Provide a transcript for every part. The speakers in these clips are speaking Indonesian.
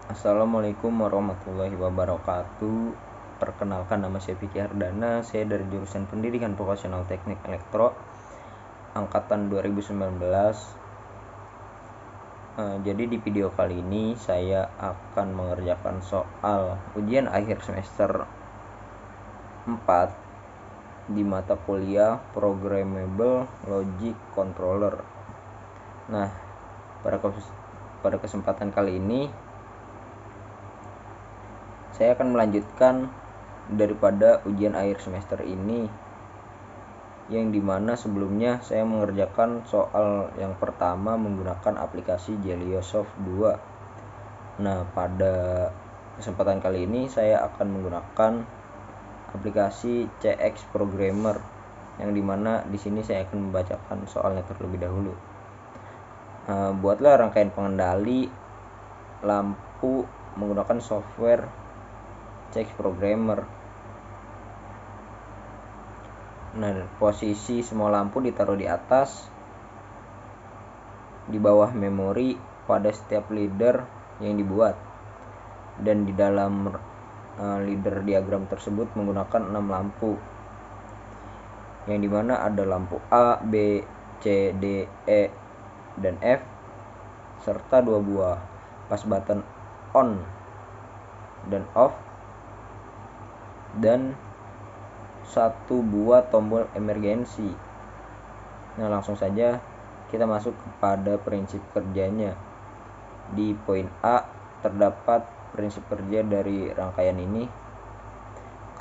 Assalamualaikum warahmatullahi wabarakatuh. Perkenalkan, nama saya Vicky Hardana. Saya dari jurusan Pendidikan Vokasional Teknik Elektro angkatan 2019. Jadi di video kali ini saya akan mengerjakan soal ujian akhir semester 4 di mata kuliah Programmable Logic Controller. Nah, pada kesempatan kali ini saya akan melanjutkan daripada ujian akhir semester ini, yang dimana sebelumnya saya mengerjakan soal yang pertama menggunakan aplikasi Jeliosoft 2. Nah, pada kesempatan kali ini saya akan menggunakan aplikasi CX Programmer, yang dimana di sini saya akan membacakan soalnya terlebih dahulu. Buatlah rangkaian pengendali lampu menggunakan software CX Programmer. Nah, posisi semua lampu ditaruh di atas, di bawah memori pada setiap leader yang dibuat, dan di dalam leader diagram tersebut menggunakan 6 lampu, yang dimana ada lampu A, B, C, D, E, dan F, serta 2 buah pas button on dan off, dan 1 buah tombol emergensi. Nah, langsung saja kita masuk kepada prinsip kerjanya. Di poin A terdapat prinsip kerja dari rangkaian ini.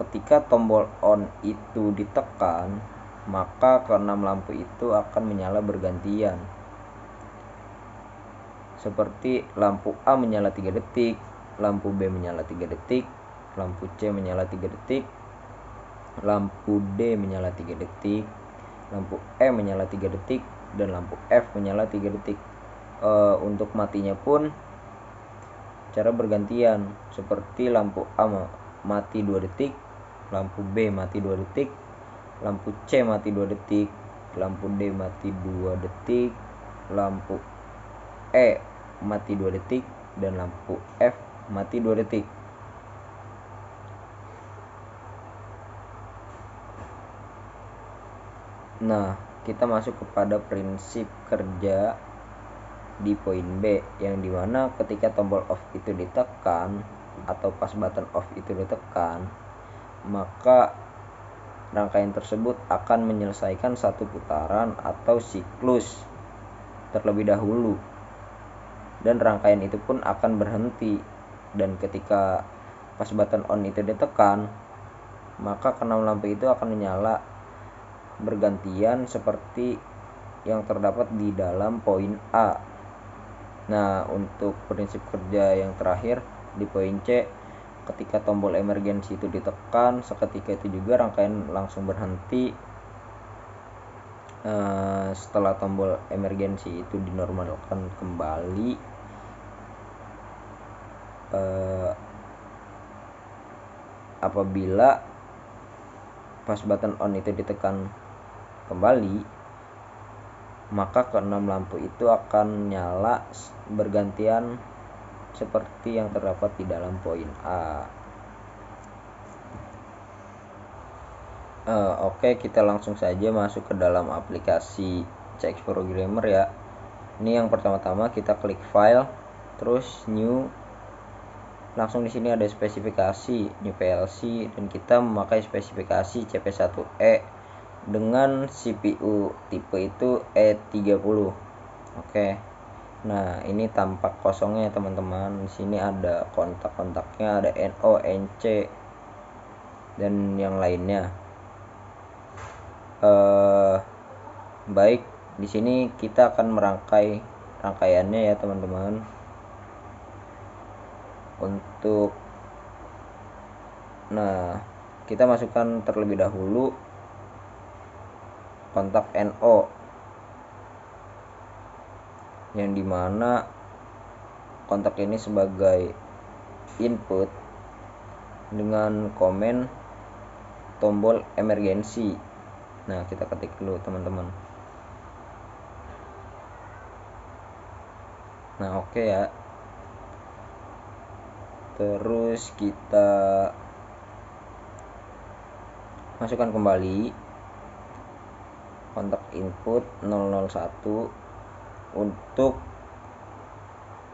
Ketika tombol on itu ditekan, maka keenam lampu itu akan menyala bergantian. Seperti lampu A menyala 3 detik, lampu B menyala 3 detik, lampu C menyala 3 detik, lampu D menyala 3 detik, lampu E menyala 3 detik, dan lampu F menyala 3 detik. Untuk matinya pun cara bergantian, seperti lampu A mati 2 detik, lampu B mati 2 detik, lampu C mati 2 detik, lampu D mati 2 detik, lampu E mati 2 detik, dan lampu F mati 2 detik. Nah, kita masuk kepada prinsip kerja di poin B, yang dimana ketika tombol off itu ditekan atau pas button off itu ditekan, maka rangkaian tersebut akan menyelesaikan satu putaran atau siklus terlebih dahulu, dan rangkaian itu pun akan berhenti. Dan ketika pas button on itu ditekan, maka keenam lampu itu akan menyala bergantian seperti yang terdapat di dalam poin A. Nah, untuk prinsip kerja yang terakhir di poin C, ketika tombol emergensi itu ditekan, seketika itu juga rangkaian langsung berhenti. Setelah tombol emergensi itu dinormalkan kembali, apabila pas button on itu ditekan kembali, maka keenam lampu itu akan nyala bergantian seperti yang terdapat di dalam poin A. Oke, kita langsung saja masuk ke dalam aplikasi CX Programmer ya. Ini yang pertama-tama kita klik file, terus new. Langsung di sini ada spesifikasi new PLC, dan kita memakai spesifikasi CP1E dengan CPU tipe itu E30. Oke. Nah, ini tampak kosongnya teman-teman. Di sini ada kontak-kontaknya, ada NO, NC, dan yang lainnya. Baik, di sini kita akan merangkai rangkaiannya ya teman-teman. Kita masukkan terlebih dahulu kontak NO, yang dimana kontak ini sebagai input dengan komen tombol emergensi. Nah, kita ketik dulu teman-teman. Nah, oke ya. Terus kita masukkan kembali kontak input 001 untuk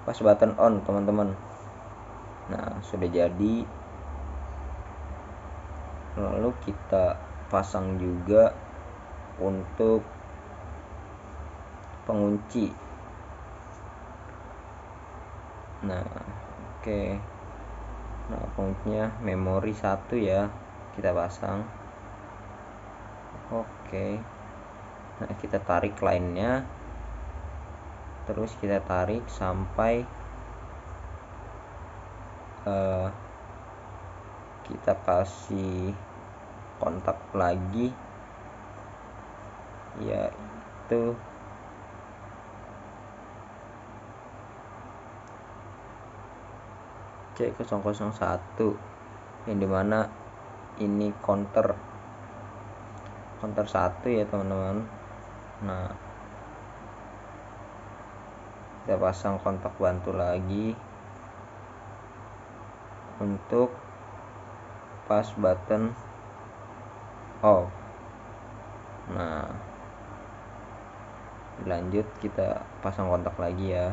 push button on, teman-teman. Nah, sudah jadi. Lalu kita pasang juga untuk pengunci. Nah, oke. Nah, penguncinya memori 1 ya, kita pasang. Oke. Nah, kita tarik line-nya. Terus kita tarik sampai kita kasih kontak lagi, yaitu C001, yang dimana ini counter 1 ya, teman-teman. Nah, kita pasang kontak bantu lagi untuk push button off. Nah, lanjut kita pasang kontak lagi ya.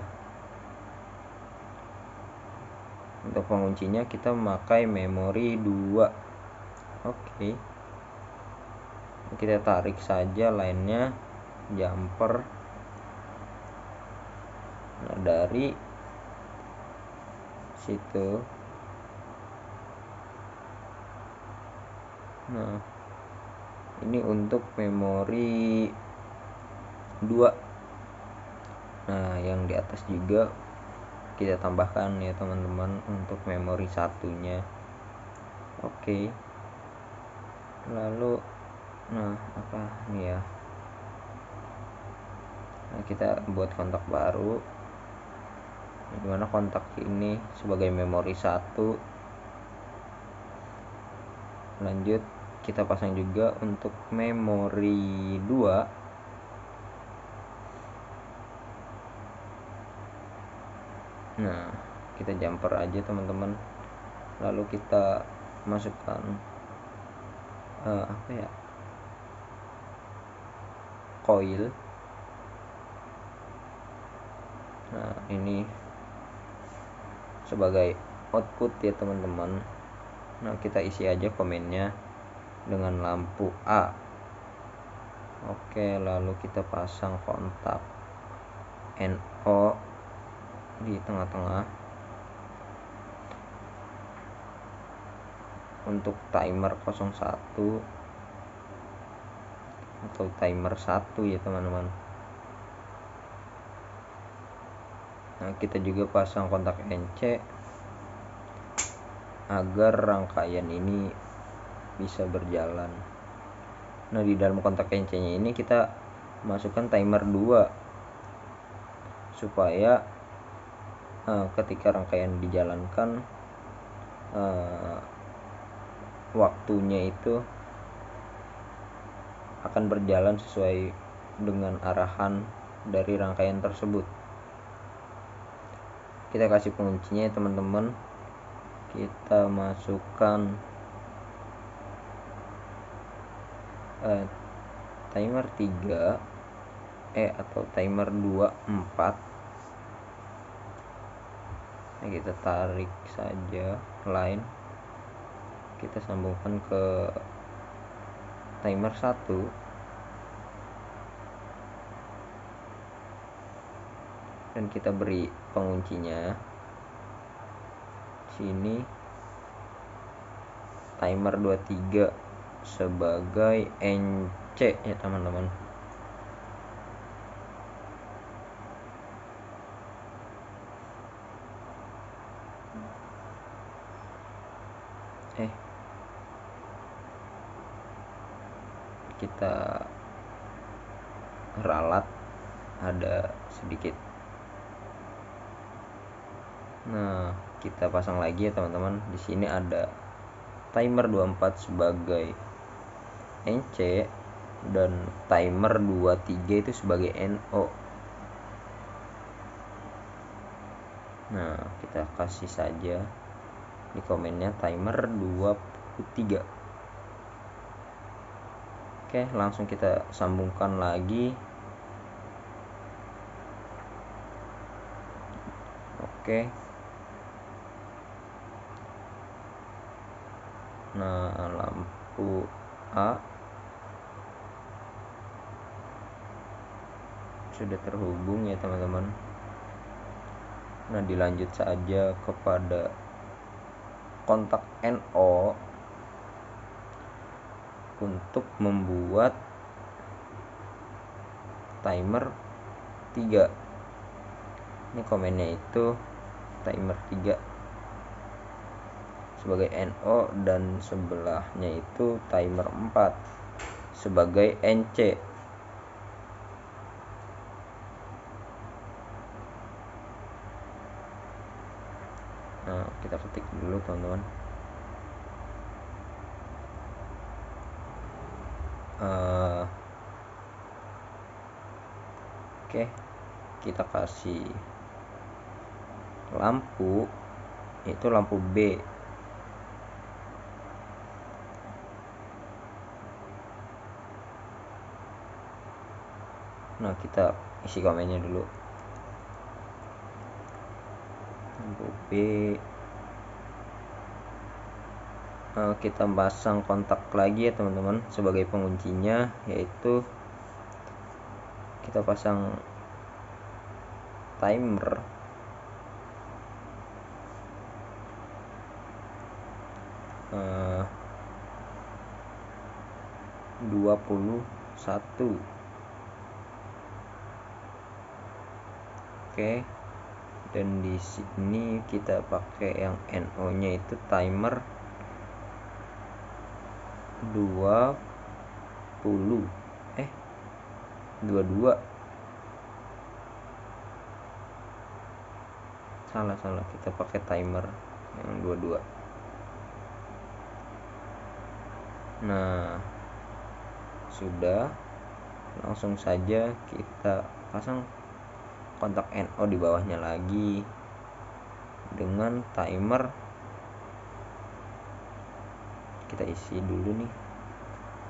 Untuk penguncinya kita memakai memori 2. Oke. Kita tarik saja line-nya, jumper. Nah, dari situ, nah ini untuk memori 2. Nah, yang di atas juga kita tambahkan ya, teman-teman, untuk memori satunya. Oke. Lalu apa nih ya? Nah, kita buat kontak baru, dimana kontak ini sebagai memori 1. Lanjut kita pasang juga untuk memori 2. Nah, kita jumper aja, teman-teman. Lalu kita masukkan coil. Nah, ini sebagai output ya, teman-teman. Nah, kita isi aja komennya dengan lampu A. Oke, lalu kita pasang kontak NO di tengah-tengah untuk timer 01 atau timer 1 ya, teman-teman. Nah, kita juga pasang kontak NC agar rangkaian ini bisa berjalan. Nah, di dalam kontak NC-nya ini kita masukkan timer 2 supaya ketika rangkaian dijalankan, waktunya itu akan berjalan sesuai dengan arahan dari rangkaian tersebut. Kita kasih penguncinya ya, teman-teman. Kita masukkan timer 3 atau timer 24. Nah, kita tarik saja line, kita sambungkan ke timer 1. Dan kita beri penguncinya sini timer 23 sebagai NC ya, teman-teman. Kita ralat ada sedikit. Nah, kita pasang lagi ya, teman-teman. Di sini ada timer 24 sebagai NC dan timer 23 itu sebagai NO. Nah, kita kasih saja di komennya timer 23. Oke, langsung kita sambungkan lagi. Oke. Nah, lampu A sudah terhubung ya teman-teman. Nah, dilanjut saja kepada kontak NO untuk membuat timer 3. Ini komennya itu timer 3 sebagai NO, dan sebelahnya itu timer 4 sebagai NC. Nah, kita ketik dulu teman-teman. Oke, kita kasih lampu, itu lampu B. Nah, kita isi komennya dulu. Lampu B. Kita pasang kontak lagi ya teman-teman sebagai penguncinya, yaitu kita pasang timer 21. Oke, dan di sini kita pakai yang NO nya itu timer 22. Salah, kita pakai timer yang 22. Nah, sudah, langsung saja kita pasang kontak NO di bawahnya lagi dengan timer. Kita isi dulu nih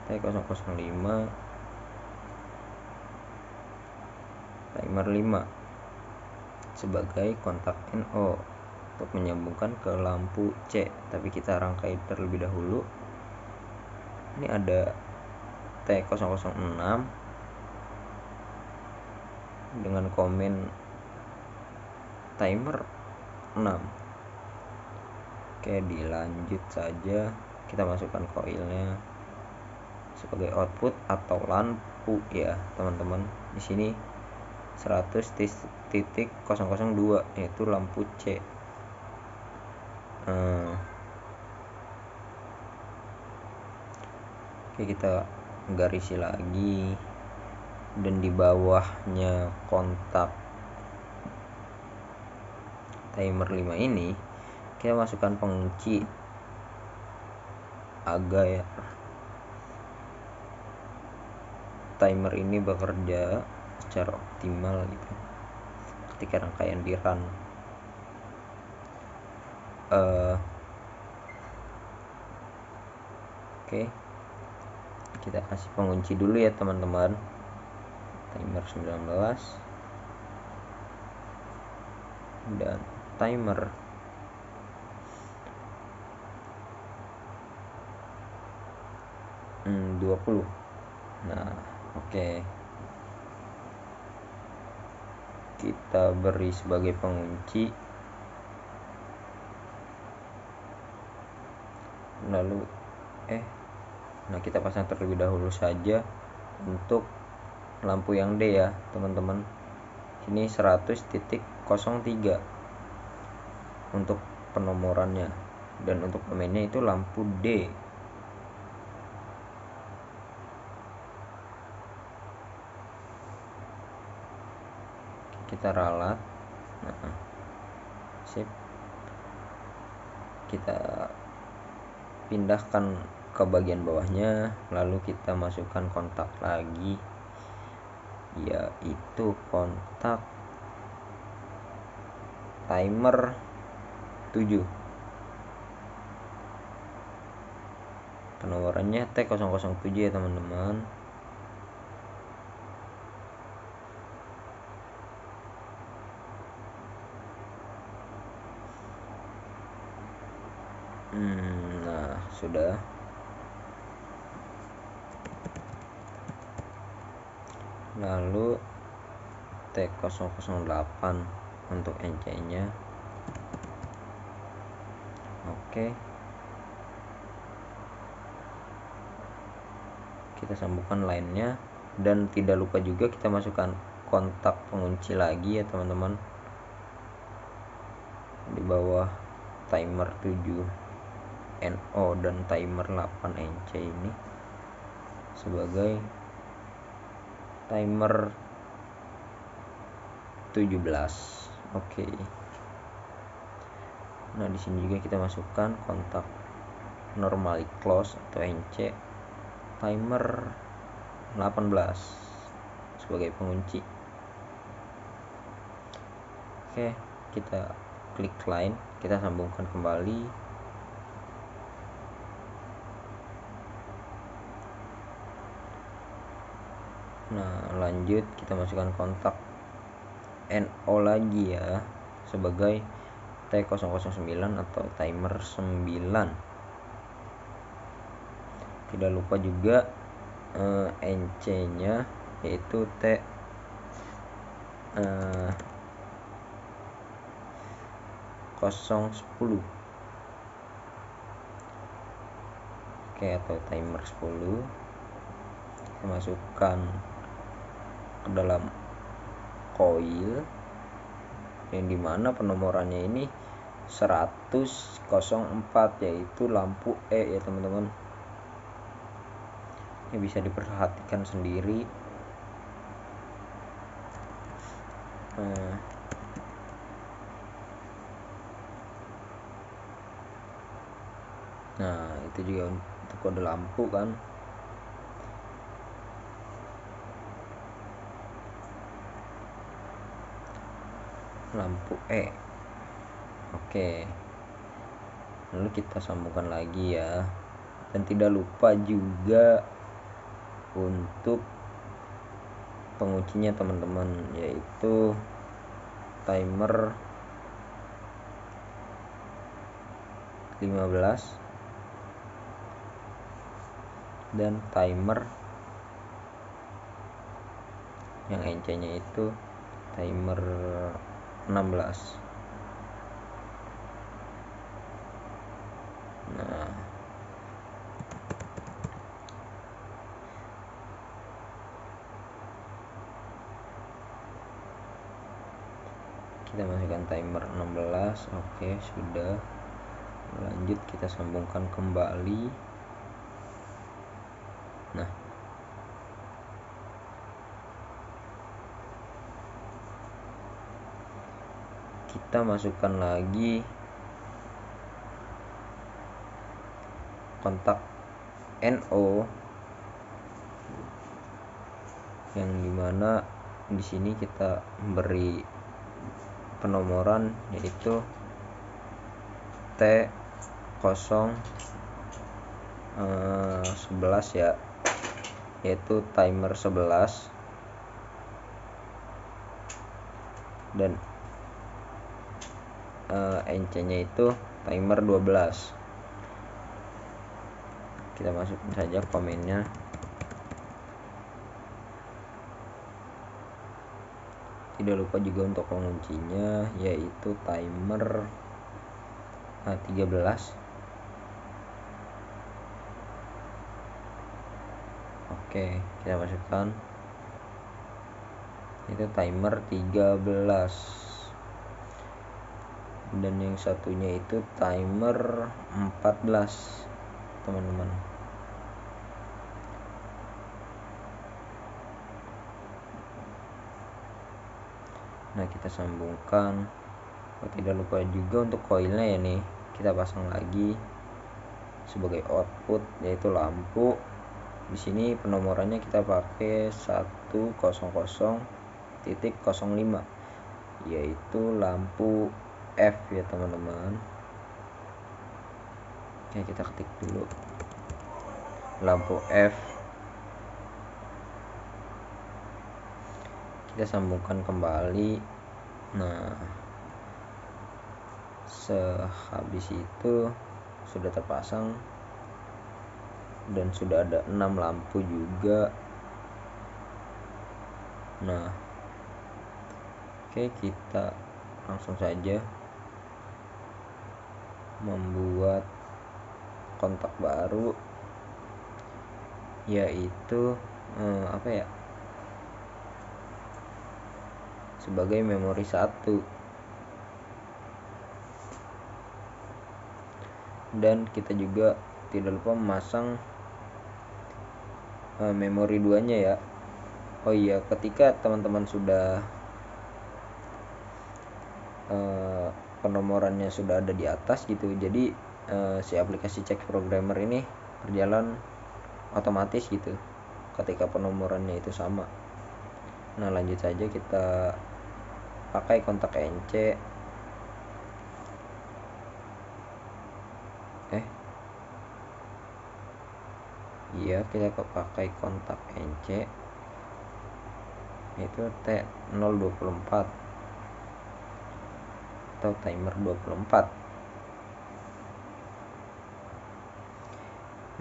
T005 timer 5 sebagai kontak NO untuk menyambungkan ke lampu C. Tapi kita rangkai terlebih dahulu. Ini ada T006 dengan komen timer 6. Oke, dilanjut saja. Kita masukkan koilnya sebagai output atau lampu ya teman-teman. Di sini 100.002 yaitu lampu C. Oke, kita garisi lagi, dan di bawahnya kontak timer 5 ini kita masukkan pengunci agar timer ini bekerja secara optimal gitu ketika rangkaian di run. Oke, kita kasih pengunci dulu ya teman-teman. Timer 19 dan timer 20. Nah, oke. Kita beri sebagai pengunci. Lalu nah, kita pasang terlebih dahulu saja untuk lampu yang D ya teman-teman. Ini 100.03 untuk penomorannya, dan untuk pemainnya itu lampu D. Kita ralat. Nah, sip. Kita pindahkan ke bagian bawahnya, lalu kita masukkan kontak lagi, yaitu kontak timer 7. penomorannya T007 ya teman-teman. Nah sudah. Lalu T008 untuk NC nya. Oke, kita sambungkan lainnya, dan tidak lupa juga kita masukkan kontak pengunci lagi ya teman-teman, di bawah timer 7 NO dan timer 8 NC ini sebagai timer 17. Oke. Nah, di sini juga kita masukkan kontak normally close atau NC timer 18 sebagai pengunci. Oke, kita klik line, kita sambungkan kembali. Nah, lanjut kita masukkan kontak NO lagi ya sebagai T009 atau timer 9. Tidak lupa juga NC nya yaitu T010. Oke, atau timer 10. Kita masukkan ke dalam coil yang dimana penomorannya ini 10004, yaitu lampu E ya teman-teman. Ini bisa diperhatikan sendiri. Nah, itu juga untuk kode lampu kan. Lampu E. Oke. Lalu kita sambungkan lagi ya. Dan tidak lupa juga untuk penguncinya teman-teman, yaitu timer 15 dan timer yang NC nya itu timer 16. Nah, kita masukkan timer 16. Oke, sudah. Lanjut kita sambungkan kembali. Nah, kita masukkan lagi kontak NO yang dimana di sini kita beri penomoran yaitu T011 ya, yaitu timer 11, dan NC nya itu timer 12. Kita masukin saja komennya. Tidak lupa juga untuk penguncinya yaitu timer 13. Oke, kita masukkan itu timer 13, dan yang satunya itu timer 14 teman-teman. Nah, kita sambungkan. Tidak lupa juga untuk koilnya ya nih, kita pasang lagi sebagai output yaitu lampu. Di sini penomorannya kita pakai 100.05, yaitu lampu F ya teman-teman. Oke, kita ketik dulu. lampu F kita sambungkan kembali. Nah, sehabis itu sudah terpasang dan sudah ada 6 lampu juga. Nah, oke, kita langsung saja membuat kontak baru, yaitu sebagai memori 1, dan kita juga tidak lupa memasang memori 2 nya ya. Oh iya, ketika teman-teman sudah penomorannya sudah ada di atas gitu, jadi si aplikasi Check Programmer ini berjalan otomatis gitu ketika penomorannya itu sama. Nah, lanjut saja kita pakai kontak NC. Iya, kita pakai kontak NC, itu T024 atau timer 24.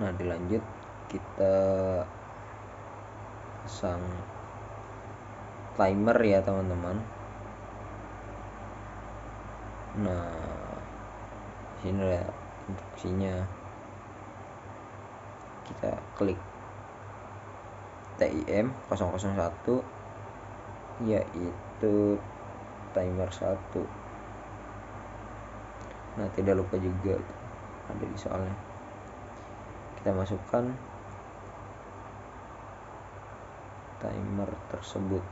Nah, dilanjut kita pasang timer ya teman-teman. Nah, sini ada instruksinya. Kita klik TIM 001, yaitu timer 1. Nah, tidak lupa juga ada di soalnya. Kita masukkan timer tersebut.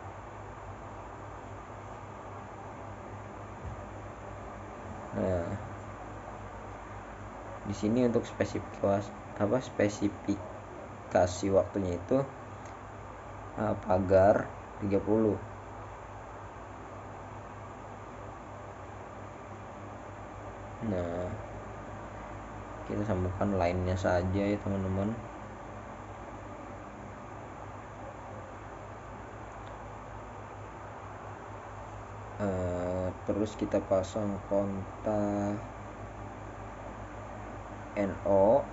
Nah, di sini untuk spesifikasi waktunya itu pagar 30. Nah, kita sambungkan lainnya saja ya teman-teman. Terus kita pasang kontak NO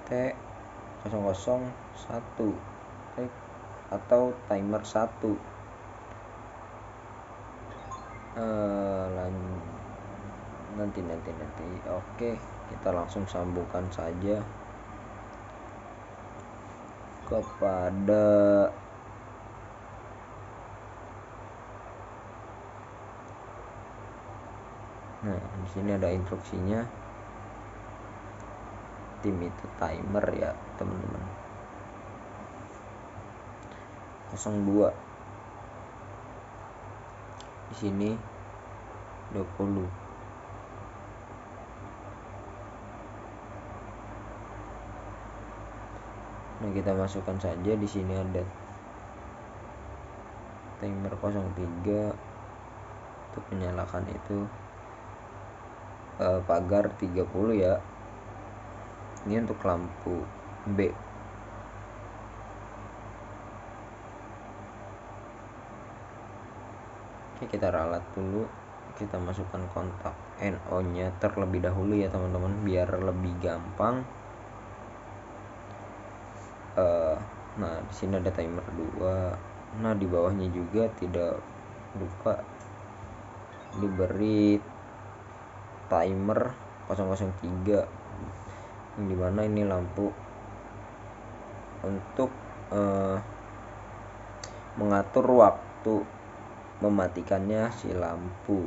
T001 atau timer 1. Nanti. Oke, kita langsung sambungkan saja kepada di sini ada instruksinya. Tim itu timer ya teman-teman. 02. Di sini 20. Nah, kita masukkan saja. Di sini ada timer 03 untuk menyalakan itu pagar 30 ya. Ini untuk lampu B. Oke, kita ralat dulu. Kita masukkan kontak NO nya terlebih dahulu ya teman-teman, biar lebih gampang. Nah, di sini ada timer 2. Nah, di bawahnya juga tidak lupa diberi timer 003, yang dimana ini lampu untuk mengatur waktu mematikannya si lampu.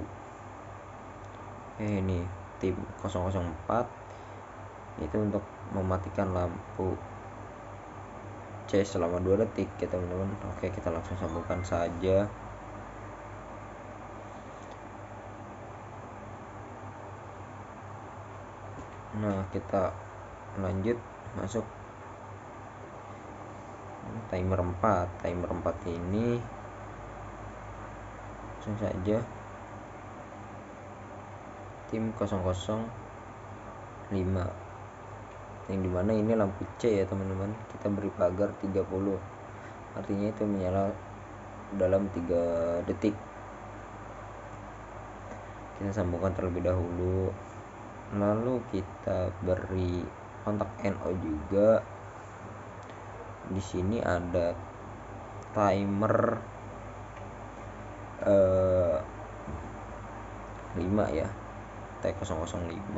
Ini tim 004 itu untuk mematikan lampu C selama 2 detik ya teman-teman. Oke, kita langsung sambungkan saja. Nah, kita lanjut masuk timer 4. Timer 4 ini langsung saja tim 005. yang dimana ini lampu C ya teman-teman. Kita beri pagar 30, artinya itu menyala dalam 3 detik. Kita sambungkan terlebih dahulu, lalu kita beri kontak NO juga. Di sini ada timer 5 ya, T005.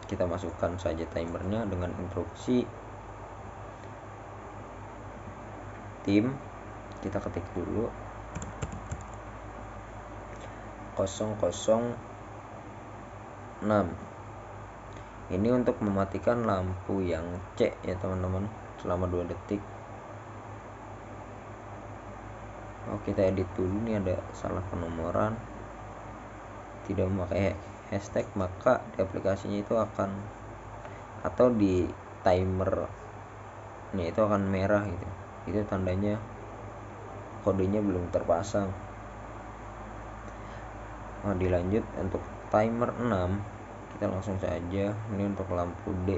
Kita masukkan saja timernya dengan instruksi tim. Kita ketik dulu 006. Ini untuk mematikan lampu yang C ya teman-teman, selama 2 detik. Kita edit dulu, nih ada salah penomoran, tidak memakai hashtag, maka di aplikasinya itu akan, atau di timer nih itu akan merah gitu. Itu tandanya kodenya belum terpasang. Dilanjut untuk timer 6, kita langsung saja, ini untuk lampu D.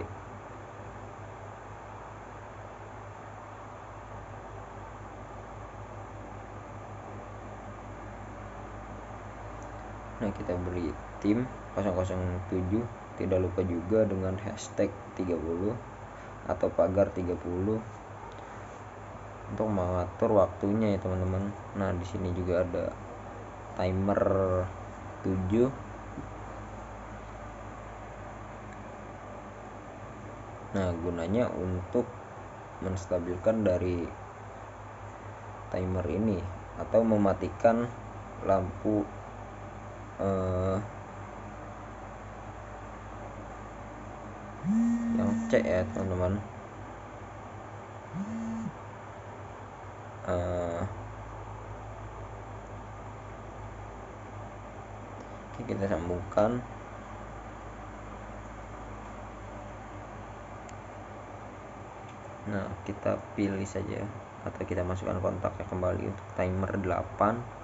Nah, kita beri tim 007, tidak lupa juga dengan hashtag 30 atau pagar 30 untuk mengatur waktunya ya teman-teman. Nah, di sini juga ada timer 7. Nah, gunanya untuk menstabilkan dari timer ini atau mematikan lampu yang C ya teman-teman. Oke, kita sambungkan. Nah, kita pilih saja atau kita masukkan kontaknya kembali untuk timer 8.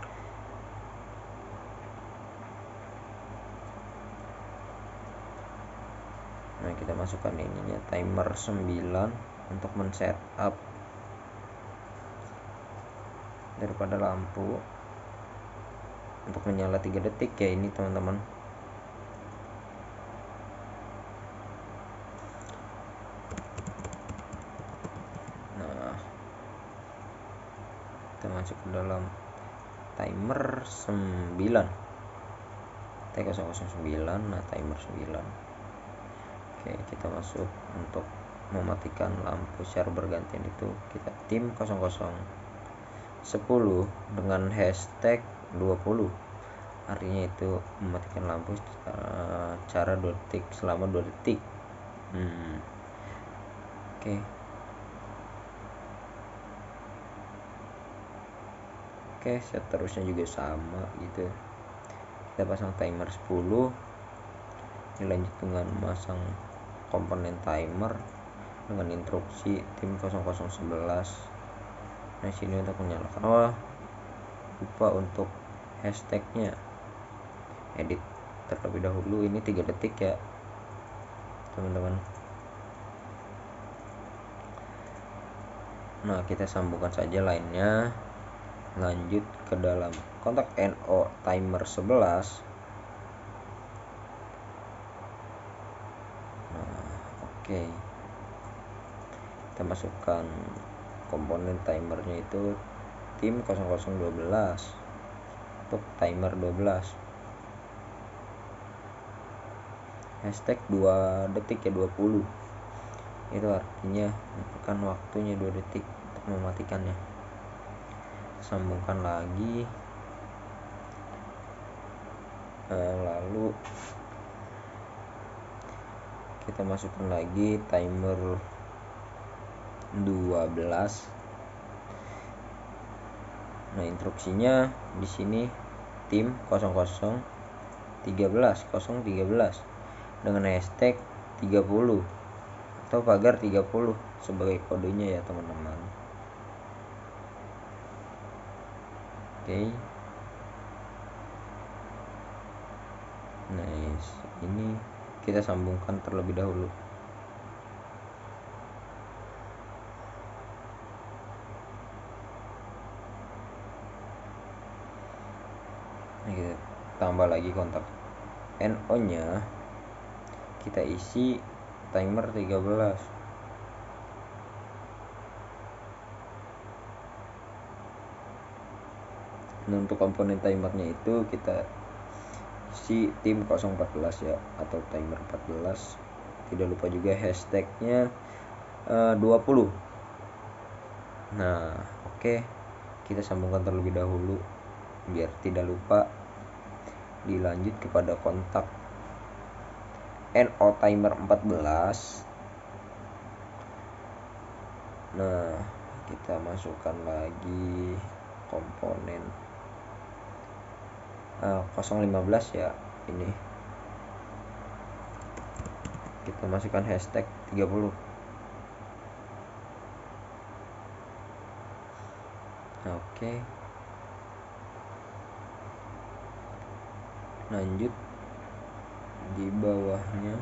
Nah, kita masukkan ininya timer 9 untuk men-setup daripada lampu untuk menyala 3 detik ya ini teman-teman. Nah, kita masuk ke dalam timer 9 T009. Nah, timer 9. Oke, kita masuk untuk mematikan lampu secara bergantian itu kita tim 0010 dengan hashtag 20, artinya itu mematikan lampu cara 2 detik, selama 2 detik. Oke, seterusnya juga sama gitu. Kita pasang timer 10, dilanjut dengan memasang komponen timer dengan instruksi tim 0011. Nah, sini untuk menyalakan, lupa untuk hashtagnya, edit terlebih dahulu, ini 3 detik ya teman-teman. Nah, kita sambungkan saja lainnya, lanjut ke dalam kontak NO timer 11. Oke, kita masukkan komponen timernya itu tim 0012 untuk timer 12, hashtag 2 detik ya 20. Itu artinya bukan waktunya 2 detik untuk mematikannya. Sambungkan lagi, lalu kita masukkan lagi timer 12. Nah, instruksinya di sini tim 0013 dengan hashtag 30 atau pagar 30 sebagai kodenya ya teman-teman. Oke. Nah, guys. Ini kita sambungkan terlebih dahulu. Ini kita tambah lagi kontak NO nya, kita isi timer 13. Nah, untuk komponen timernya itu kita isi tim 014 ya, atau timer 14. Tidak lupa juga hashtagnya 20. Nah oke, kita sambungkan terlebih dahulu biar tidak lupa. Dilanjut kepada kontak NO timer 14. Nah kita masukkan lagi komponen 015 ya. Ini kita masukkan hashtag 30. Oke, lanjut di bawahnya.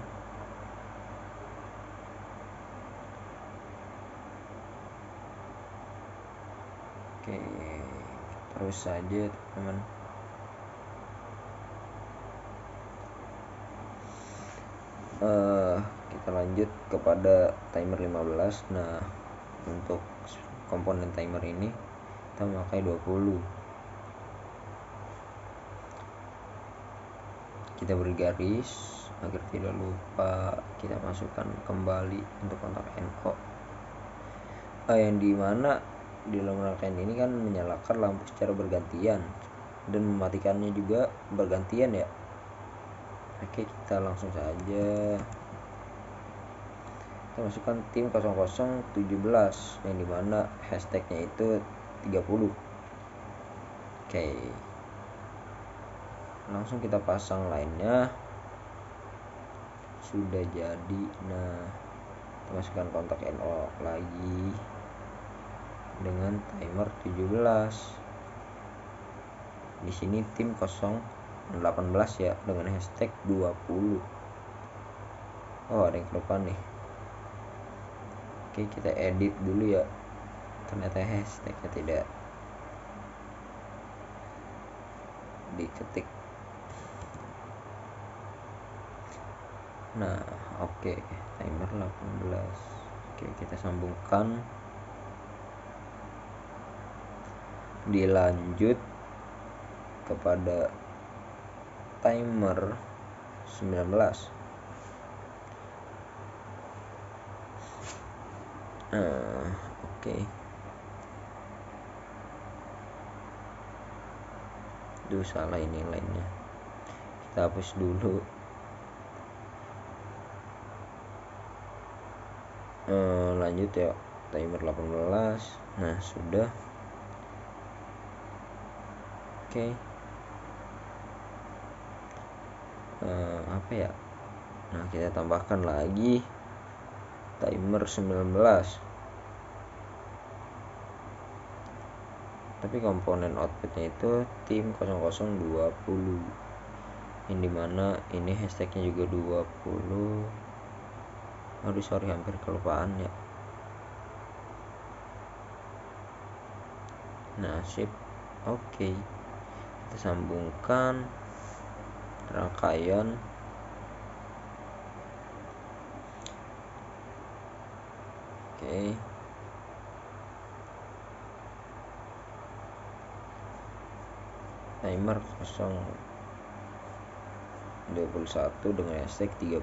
Oke, terus saja teman-teman. Kita lanjut kepada timer 15. Nah untuk komponen timer ini kita memakai 20. Kita beri garis agar tidak lupa. Kita masukkan kembali untuk kontak NO, yang dimana di dalam rangkaian ini kan menyalakan lampu secara bergantian dan mematikannya juga bergantian ya. Oke, kita langsung saja. Kita masukkan tim 0017 yang dimana hashtagnya itu 30. Oke, langsung kita pasang lainnya. Sudah jadi. Nah kita masukkan kontak NO lagi dengan timer 17. Di sini tim 018 ya, dengan hashtag 20. Oh ada yang kelupaan nih. Oke, kita edit dulu ya. Ternyata hashtagnya tidak diketik. Nah oke, timer 18. Oke, kita sambungkan. Dilanjut kepada timer 19. Oke. Duh, salah ini lainnya. Kita hapus dulu. Lanjut ya, timer 18. Nah sudah. Oke. Apa ya? Nah kita tambahkan lagi timer 19. Tapi komponen outputnya itu tim 0020, yang dimana ini hashtagnya juga 20. Aduh sorry, hampir kelupaan ya. Nah sip. Oke, kita sambungkan rangkaian. Oke, timer 021 dengan hashtag 30.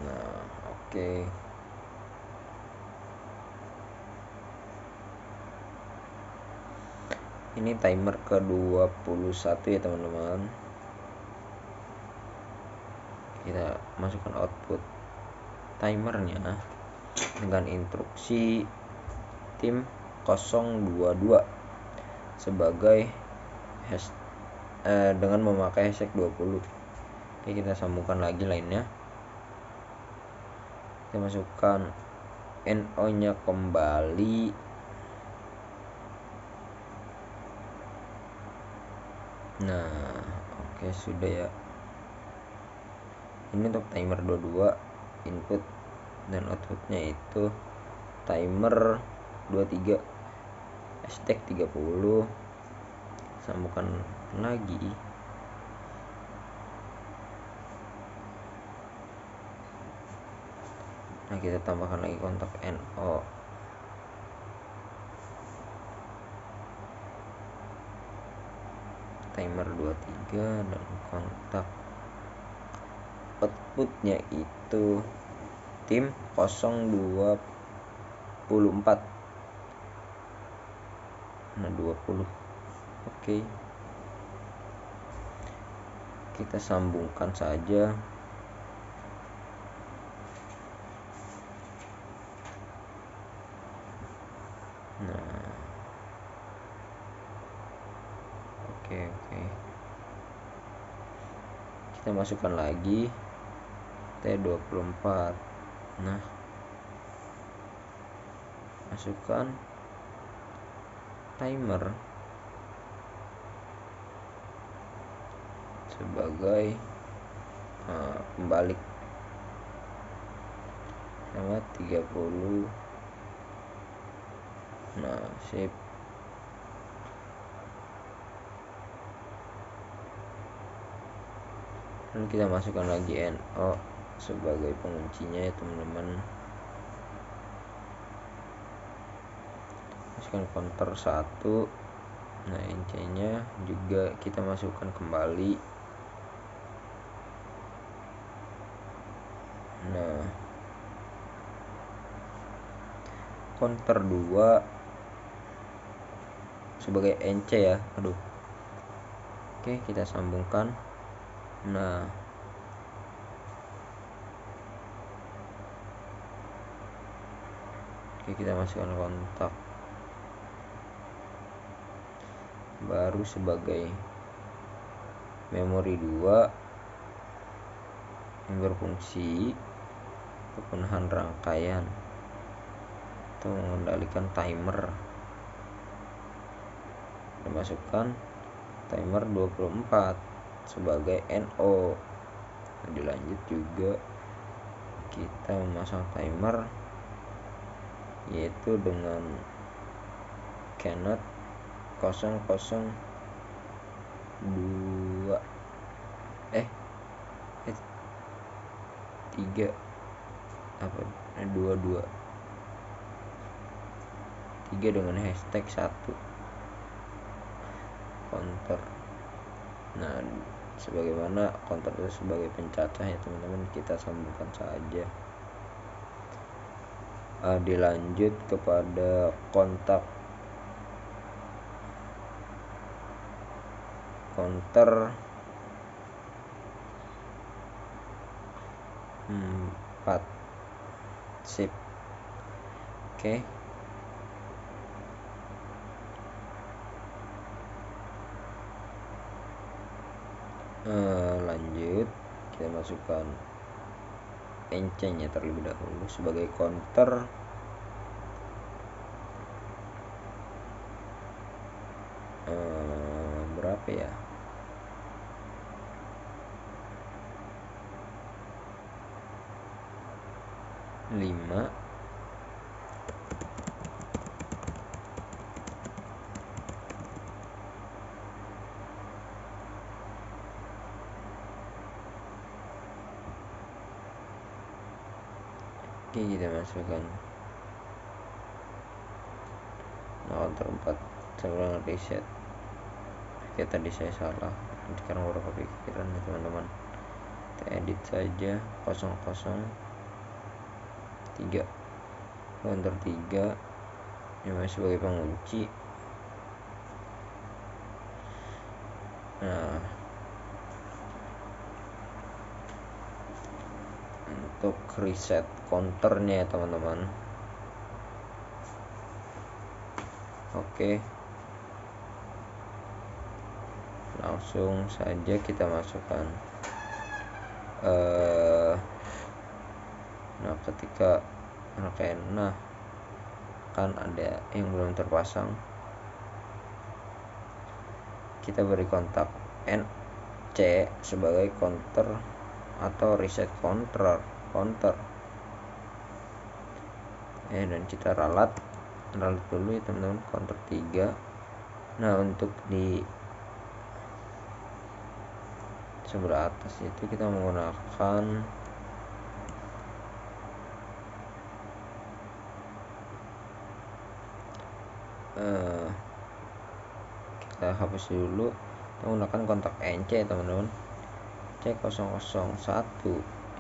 Nah oke, ini timer ke 21 ya teman-teman. Kita masukkan output timernya dengan instruksi tim 022 sebagai dengan memakai hashtag 20. Oke, kita sambungkan lagi lainnya. Kita masukkan NO nya kembali Nah, oke, sudah ya. Ini untuk timer 22, input dan outputnya itu timer 23, hashtag 30, sambungkan lagi. Nah, kita tambahkan lagi kontak NO. Timer 23 dan kontak outputnya itu tim 024. Nah, 20. Oke. Kita sambungkan saja. Nah, oke. Kita masukkan lagi T24. Nah, masukkan timer sebagai pembalik sama 30. Nah, sip. Lalu kita masukkan lagi NO sebagai penguncinya ya teman-teman. Masukkan counter 1. Nah, NC nya juga kita masukkan kembali. Nah, counter 2 sebagai NC ya. Oke, kita sambungkan. Nah, oke, kita masukkan kontak baru sebagai memori 2 yang berfungsi untuk menahan rangkaian atau mengendalikan timer. Kita masukkan timer 24 sebagai NO. Dilanjut juga kita memasang timer yaitu dengan Cannot 002 3 22 3 dengan hashtag 1 counter. Nah, sebagaimana counter itu sebagai pencacah ya teman-teman, kita sambungkan saja. Dilanjut kepada kontak counter 4. Sip. Oke. Lanjut kita masukkan NC nya terlebih dahulu sebagai counter berapa ya, 5. Oke, kita masukkan. Nah, counter 4 saya reset. Oke, tadi saya salah, sekarang baru kepikiran ya teman-teman. Kita edit saja 003 counter 3 yang sebagai pengunci. Nah, untuk reset counternya ya teman-teman. Oke, langsung saja kita masukkan. Nah, ketika rangkaian kan ada yang belum terpasang, kita beri kontak NC sebagai counter atau reset counter. Dan kita ralat dulu ya teman-teman, counter 3. Nah, untuk di sebelah atas itu kita menggunakan kita hapus dulu, kita menggunakan kontak NC teman-teman, C001,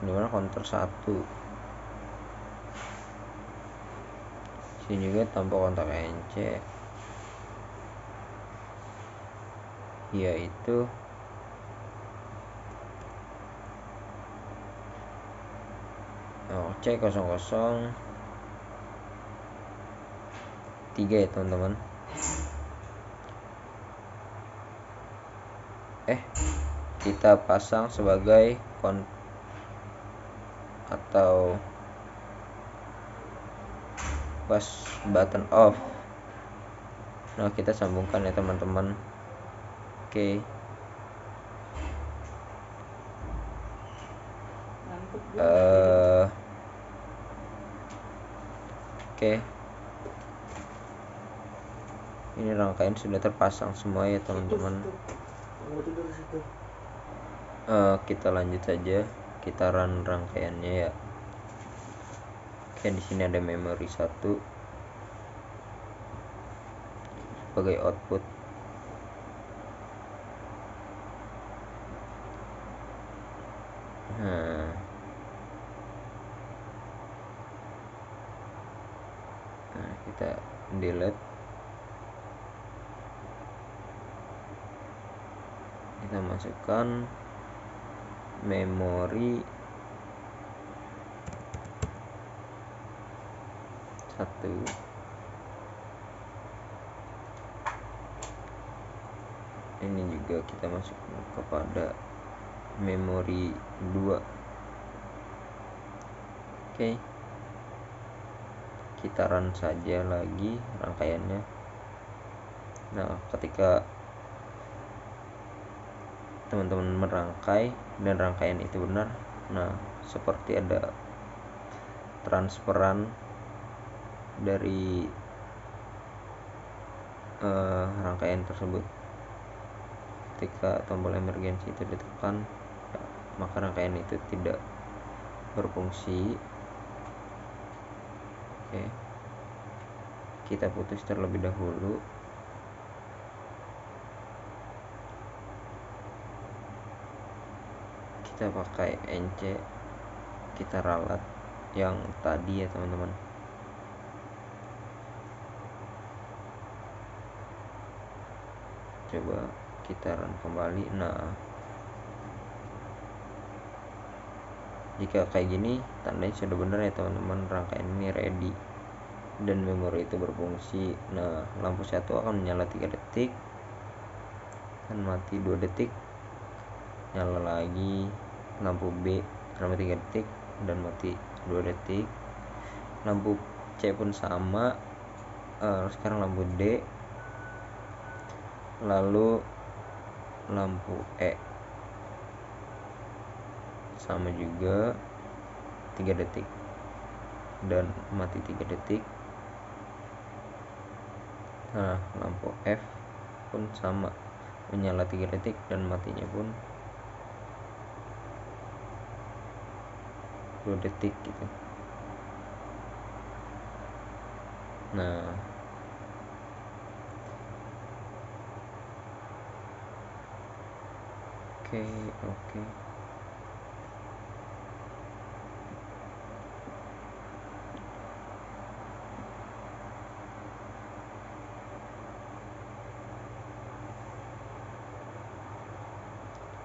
ini mana counter 1. Sini juga tanpa kontak NC, yaitu C003 ya teman-teman. Kita pasang sebagai atau push button off. Nah, kita sambungkan ya teman-teman. Oke. Ini rangkaian sudah terpasang semua ya teman-teman. Kita lanjut saja, kita run rangkaiannya ya. Oke, di sini ada memori 1 sebagai output. Nah, kita delete, kita masukkan memori 1. Ini juga kita masukkan kepada memori 2. Oke, kita run saja lagi rangkaiannya. Nah, ketika teman-teman merangkai dan rangkaian itu benar, nah seperti ada transferan dari rangkaian tersebut. Ketika tombol emergensi itu ditekan, maka rangkaian itu tidak berfungsi. Oke, kita putus terlebih dahulu. Kita pakai NC, kita ralat yang tadi ya teman-teman. Coba kita run kembali. Nah, jika kayak gini tandanya sudah benar ya teman-teman, rangkaian ini ready dan memori itu berfungsi. Nah, lampu 1 akan menyala 3 detik dan mati 2 detik, nyala lagi. Lampu B selama 3 detik dan mati 2 detik. Lampu C pun sama. Sekarang lampu D, lalu lampu E sama juga 3 detik dan mati 3 detik. Nah, lampu F pun sama, menyala 3 detik dan matinya pun 2 detik gitu. Nah, oke.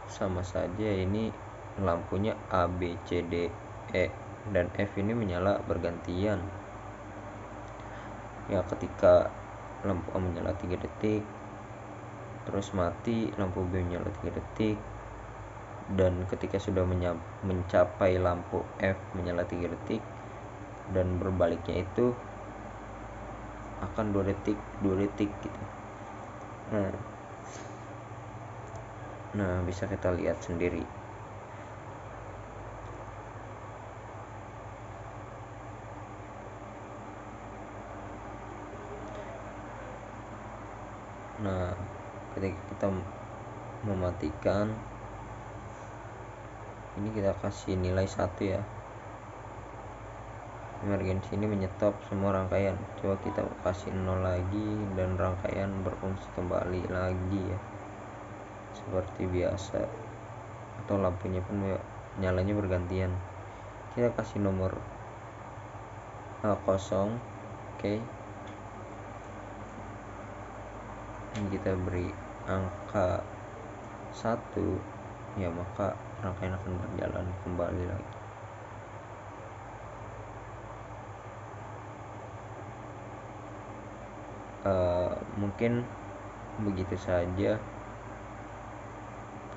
Sama saja, ini lampunya A, B, C, D, E dan F ini menyala bergantian. Ya, ketika lampu A menyala 3 detik, terus mati, lampu B menyala 3 detik, dan ketika sudah mencapai lampu F menyala 3 detik dan berbaliknya itu akan 2 detik gitu. Nah, Nah, bisa kita lihat sendiri. Nah, ketika kita mematikan, ini kita kasih nilai 1 ya. Emergency ini menyetop semua rangkaian. Coba kita kasih 0 lagi dan rangkaian berfungsi kembali lagi ya, seperti biasa, atau lampunya pun nyalanya bergantian. Kita kasih nomor 0. Oke. Ini kita beri angka 1 ya, maka rangkaian akan berjalan kembali lagi. Mungkin begitu saja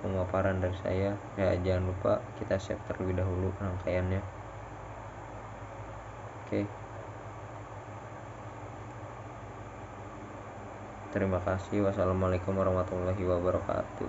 pemaparan dari saya ya. Jangan lupa kita save terlebih dahulu rangkaiannya. Oke. Terima kasih. Wassalamualaikum warahmatullahi wabarakatuh.